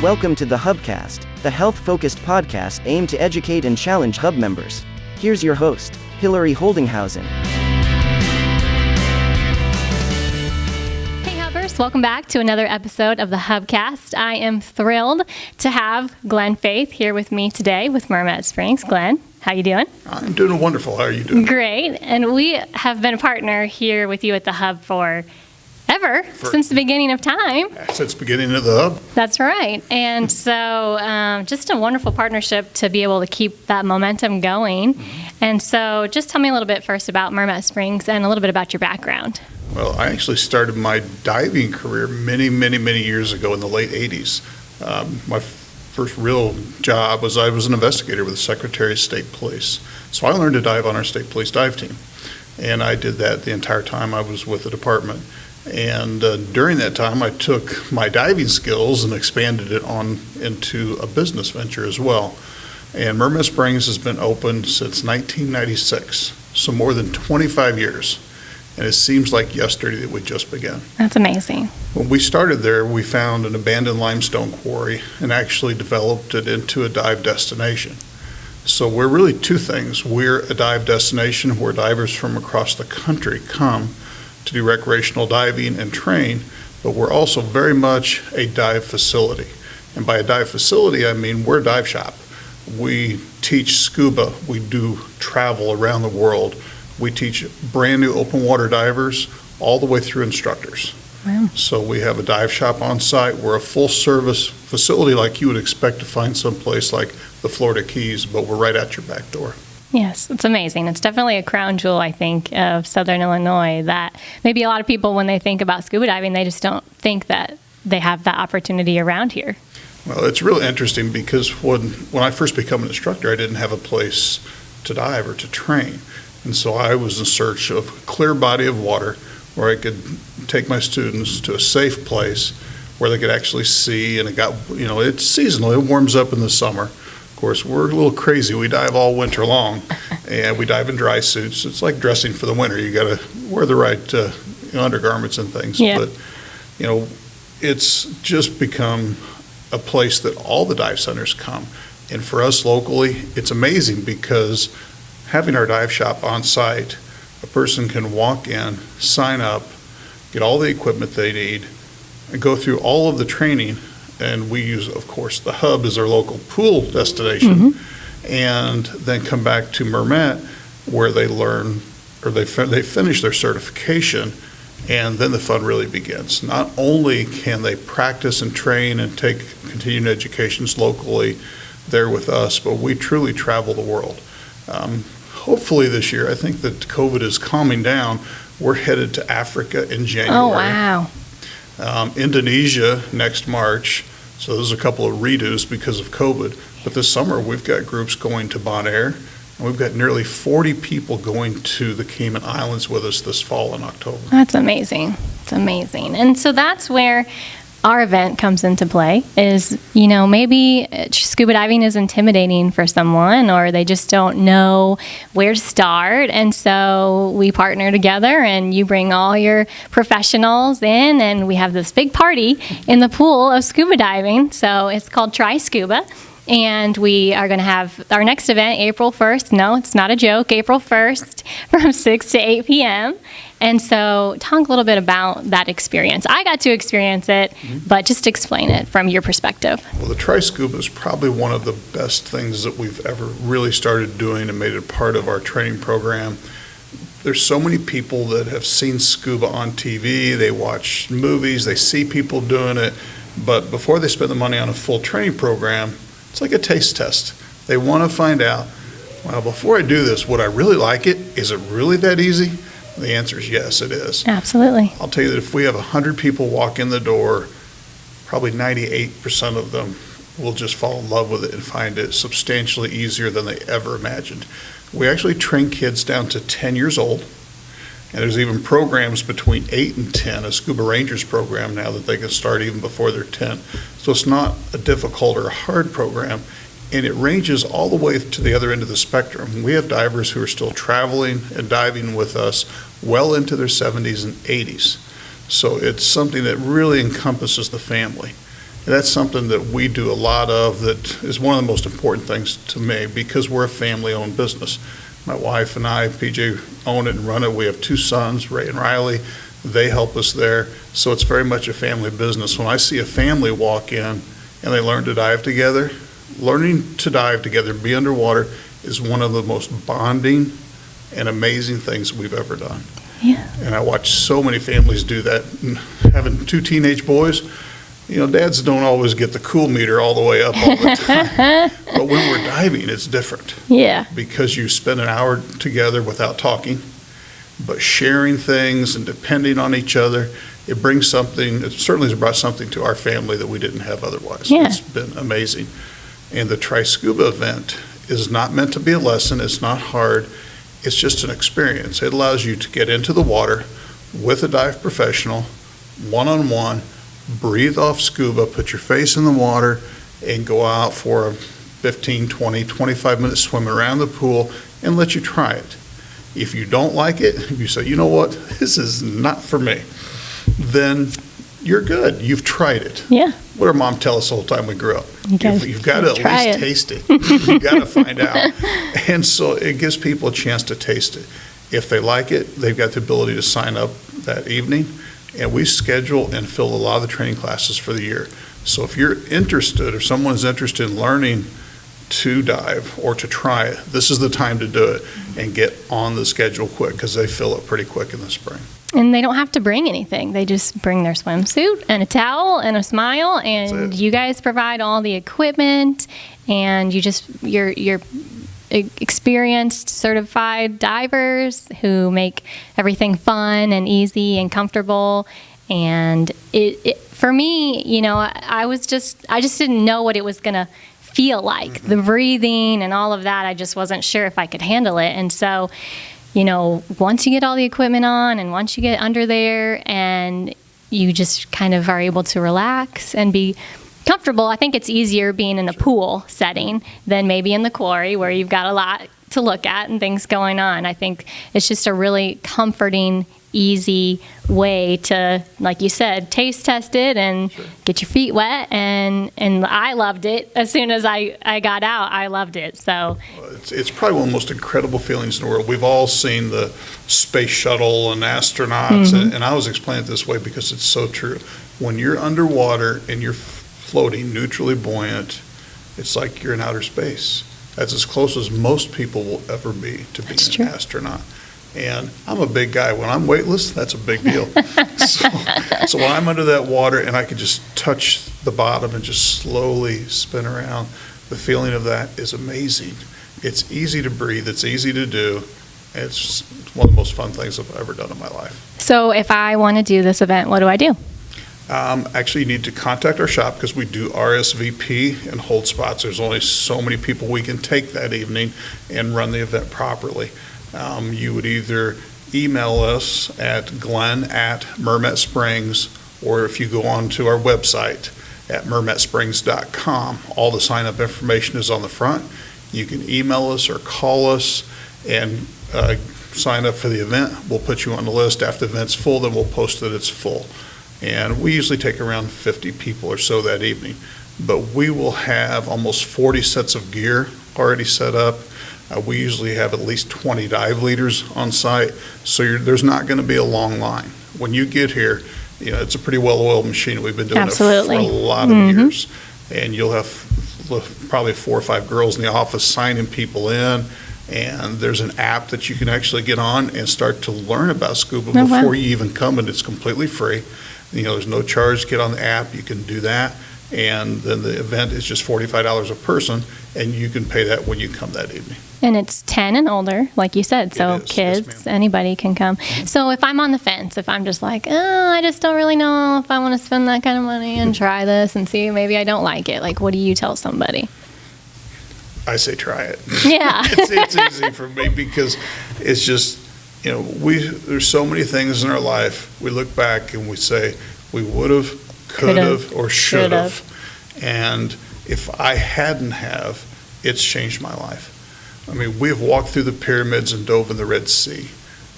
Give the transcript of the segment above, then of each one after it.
Welcome to the Hubcast, the health-focused podcast aimed to educate and challenge Hub members. Here's your host, Hillary Holdinghausen. Hey Hubbers, welcome back to another episode of the Hubcast. I am thrilled to have Glen Faith here with me today with Mermet Springs. Glen, how you doing? I'm doing wonderful. How are you doing? Great. And we have been a partner here with you at the Hub since the beginning of time. Since the beginning of the Hub. That's right. And so just a wonderful partnership to be able to keep that momentum going. And so just tell me a little bit first about Mermet Springs and a little bit about your background. Well, I actually started my diving career many years ago in the late 80s. My first real job was I was an investigator with the Secretary of State Police. So I learned to dive on our state police dive team. And I did that the entire time I was with the department. And during that time, I took my diving skills and expanded it on into a business venture as well. And Mermet Springs has been open since 1996, so more than 25 years. And it seems like yesterday that we just began. That's amazing. When we started there, we found an abandoned limestone quarry and actually developed it into a dive destination. So we're really two things. We're a dive destination where divers from across the country come to do recreational diving and train, but we're also very much a dive facility. And by a dive facility, I mean we're a dive shop. We teach scuba, we do travel around the world. We teach brand new open water divers all the way through instructors. Wow. So we have a dive shop on site. We're a full service facility like you would expect to find someplace like the Florida Keys, but we're right at your back door. Yes, it's amazing. It's definitely a crown jewel, I think, of Southern Illinois that maybe a lot of people, when they think about scuba diving, they just don't think that they have that opportunity around here. Well, it's really interesting because when I first became an instructor, I didn't have a place to dive or to train. And so I was in search of a clear body of water where I could take my students to a safe place where they could actually see, and it's seasonal, it warms up in the summer. Of course, we're a little crazy. We dive all winter long, and we dive in dry suits. It's like dressing for the winter. You got to wear the right undergarments and things. Yeah. But, it's just become a place that all the dive centers come. And for us locally, it's amazing because having our dive shop on site, a person can walk in, sign up, get all the equipment they need, and go through all of the training. And we use, of course, the Hub as our local pool destination, and then come back to Mermet where they learn, or they finish their certification, and then the fun really begins. Not only can they practice and train and take continuing educations locally there with us, but we truly travel the world. Hopefully this year, I think that COVID is calming down. We're headed to Africa in January. Oh, wow. Indonesia next March, so there's a couple of redos because of COVID. But this summer we've got groups going to Bonaire, and we've got nearly 40 people going to the Cayman Islands with us this fall in October. That's amazing. It's amazing. And so that's where our event comes into play is, maybe scuba diving is intimidating for someone or they just don't know where to start. And so we partner together and you bring all your professionals in and we have this big party in the pool of scuba diving. So it's called Try Scuba. And we are going to have our next event April 1st. No, it's not a joke. April 1st from 6 to 8 p.m. And so talk a little bit about that experience. I got to experience it, but just explain it from your perspective. Well, the Try Scuba is probably one of the best things that we've ever really started doing and made it part of our training program. There's so many people that have seen scuba on TV, they watch movies, they see people doing it, but before they spend the money on a full training program, it's like a taste test. They want to find out, well, before I do this, would I really like it? Is it really that easy? The answer is yes, it is. Absolutely. I'll tell you that if we have 100 people walk in the door, probably 98% of them will just fall in love with it and find it substantially easier than they ever imagined. We actually train kids down to 10 years old, and there's even programs between 8 and 10, a Scuba Rangers program now that they can start even before they're 10. So it's not a difficult or a hard program, and it ranges all the way to the other end of the spectrum. We have divers who are still traveling and diving with us well into their 70s and 80s. So it's something that really encompasses the family. And that's something that we do a lot of, that is one of the most important things to me, because we're a family-owned business. My wife and I, PJ, own it and run it. We have 2 sons, Ray and Riley. They help us there. So it's very much a family business. When I see a family walk in and they learn to dive together, learning to dive together, be underwater, is one of the most bonding and amazing things we've ever done. Yeah. And I watch so many families do that. And having 2 teenage boys, dads don't always get the cool meter all the way up all the time. But when we're diving, it's different. Yeah. Because you spend an hour together without talking, but sharing things and depending on each other. It brings something, it certainly has brought something to our family that we didn't have otherwise. Yeah. It's been amazing. And the Try Scuba event is not meant to be a lesson. It's not hard. It's just an experience. It allows you to get into the water with a dive professional, one-on-one, breathe off scuba, put your face in the water, and go out for a 15, 20, 25-minute swim around the pool and let you try it. If you don't like it, if you say, you know what, this is not for me, then you're good. You've tried it. Yeah. What did Mom tell us the whole time we grew up? You've got to at try least it. taste it. You've got to find out. And so it gives people a chance to taste it. If they like it, they've got the ability to sign up that evening. And we schedule and fill a lot of the training classes for the year. So if you're interested, or someone's interested in learning to dive or to try it, this is the time to do it and get on the schedule quick, because they fill up pretty quick in the spring. And they don't have to bring anything. They just bring their swimsuit and a towel and a smile, and you guys provide all the equipment, and you're experienced, certified divers who make everything fun and easy and comfortable. And it for me, I just didn't know what it was gonna feel like. The breathing and all of that, I just wasn't sure if I could handle it. And so, once you get all the equipment on and once you get under there and you just kind of are able to relax and be comfortable, I think it's easier being in a pool setting than maybe in the quarry where you've got a lot to look at and things going on. I think it's just a really comforting, easy way to, like you said, taste test it and get your feet wet. And I loved it. As soon as I got out, I loved it. So it's probably one of the most incredible feelings in the world. We've all seen the space shuttle and astronauts, and I always explain it this way because it's so true. When you're underwater and you're floating neutrally buoyant, it's like you're in outer space. That's as close as most people will ever be to being an astronaut. And I'm a big guy. When I'm weightless, that's a big deal. So when I'm under that water and I can just touch the bottom and just slowly spin around, the feeling of that is amazing. It's easy to breathe. It's easy to do. It's one of the most fun things I've ever done in my life. So if I want to do this event, what do I do? Actually, you need to contact our shop because we do RSVP and hold spots. There's only so many people we can take that evening and run the event properly. You would either email us at glen@Mermet Springs, or if you go on to our website at mermetsprings.com, all the sign-up information is on the front. You can email us or call us and sign up for the event. We'll put you on the list. After the event's full, then we'll post that it's full. And we usually take around 50 people or so that evening. But we will have almost 40 sets of gear already set up. We usually have at least 20 dive leaders on site, so there's not going to be a long line. When you get here, it's a pretty well-oiled machine. We've been doing it for a lot of years. And you'll have probably 4 or 5 girls in the office signing people in, and there's an app that you can actually get on and start to learn about scuba before you even come, and it's completely free. There's no charge to get on the app. You can do that. And then the event is just $45 a person, and you can pay that when you come that evening. And it's 10 and older, like you said, so kids, yes, anybody can come. So if I'm on the fence, if I'm just like, I just don't really know if I want to spend that kind of money and try this and see, maybe I don't like it, like what do you tell somebody? I say try it. Yeah. It's easy for me because it's just, there's so many things in our life. We look back and we say, we would have, could have, or should have. And if I hadn't have, it's changed my life. I mean, we've walked through the pyramids and dove in the Red Sea.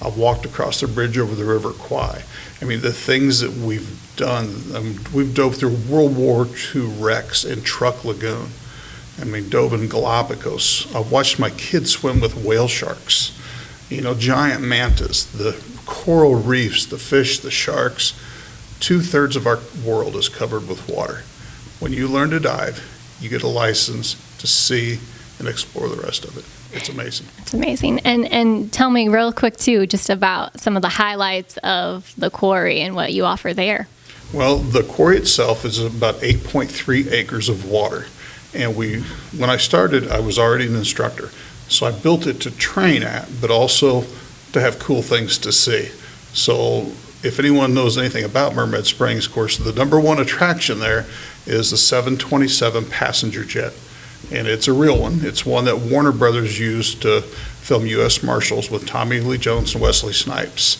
I've walked across the bridge over the River Kwai. I mean, the things that we've done, we've dove through World War II wrecks in Truck Lagoon. I mean, dove in Galapagos. I've watched my kids swim with whale sharks, giant mantas, the coral reefs, the fish, the sharks. 2/3 of our world is covered with water. When you learn to dive, you get a license to see and explore the rest of it. It's amazing. It's amazing. And tell me real quick, too, just about some of the highlights of the quarry and what you offer there. Well, the quarry itself is about 8.3 acres of water. And when I started, I was already an instructor. So I built it to train at, but also to have cool things to see. So if anyone knows anything about Mermet Springs, of course, the number one attraction there is the 727 passenger jet. And it's a real one. It's one that Warner Brothers used to film U.S. Marshals with Tommy Lee Jones and Wesley Snipes.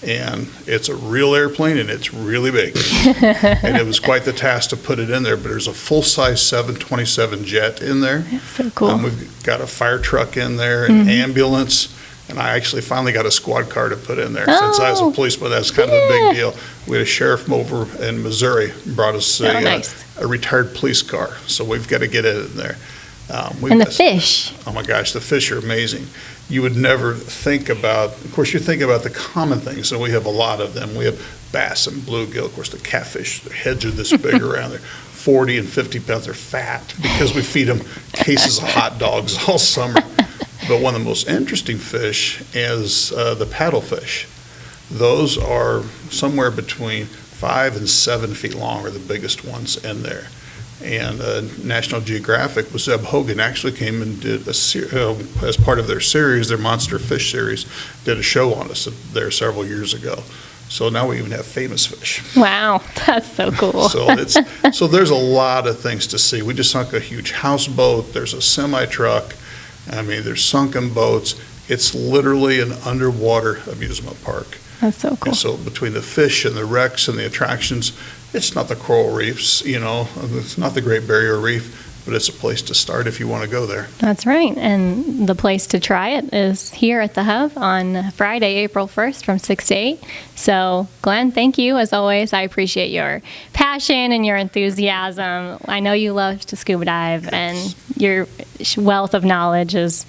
And it's a real airplane, and it's really big. And it was quite the task to put it in there, but there's a full-size 727 jet in there. That's so cool. We've got a fire truck in there, an ambulance, and I actually finally got a squad car to put in there. Since I was a policeman, that's kind of a big deal. We had a sheriff from over in Missouri brought us a retired police car, so we've got to get it in there. And the fish. Oh my gosh, the fish are amazing. You would never think about, of course, you think about the common things, and we have a lot of them. We have bass and bluegill, of course, the catfish, their heads are this big around there, 40 and 50 pounds. They're fat because we feed them cases of hot dogs all summer. But one of the most interesting fish is the paddlefish. Those are somewhere between 5 and 7 feet long, are the biggest ones in there. And National Geographic, with Zeb Hogan, actually came and did as part of their series, their Monster Fish series, did a show on us there several years ago. So now we even have famous fish. Wow, that's so cool. So there's a lot of things to see. We just sunk a huge houseboat. There's a semi-truck. I mean, there's sunken boats. It's literally an underwater amusement park. That's so cool. And so between the fish and the wrecks and the attractions, it's not the coral reefs, it's not the Great Barrier Reef, but it's a place to start if you want to go there. That's right. And the place to try it is here at the Hub on Friday, April 1st from 6 to 8. So, Glenn, thank you. As always, I appreciate your passion and your enthusiasm. I know you love to scuba dive, and your wealth of knowledge is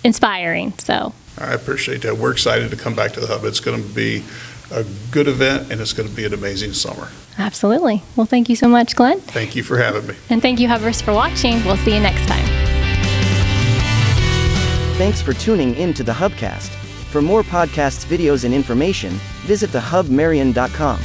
inspiring. So I appreciate that. We're excited to come back to the Hub. It's going to be a good event, and it's going to be an amazing summer. Absolutely. Well, thank you so much, Glenn. Thank you for having me. And thank you, Hubbers, for watching. We'll see you next time. Thanks for tuning in to the Hubcast. For more podcasts, videos, and information, visit thehubmarion.com.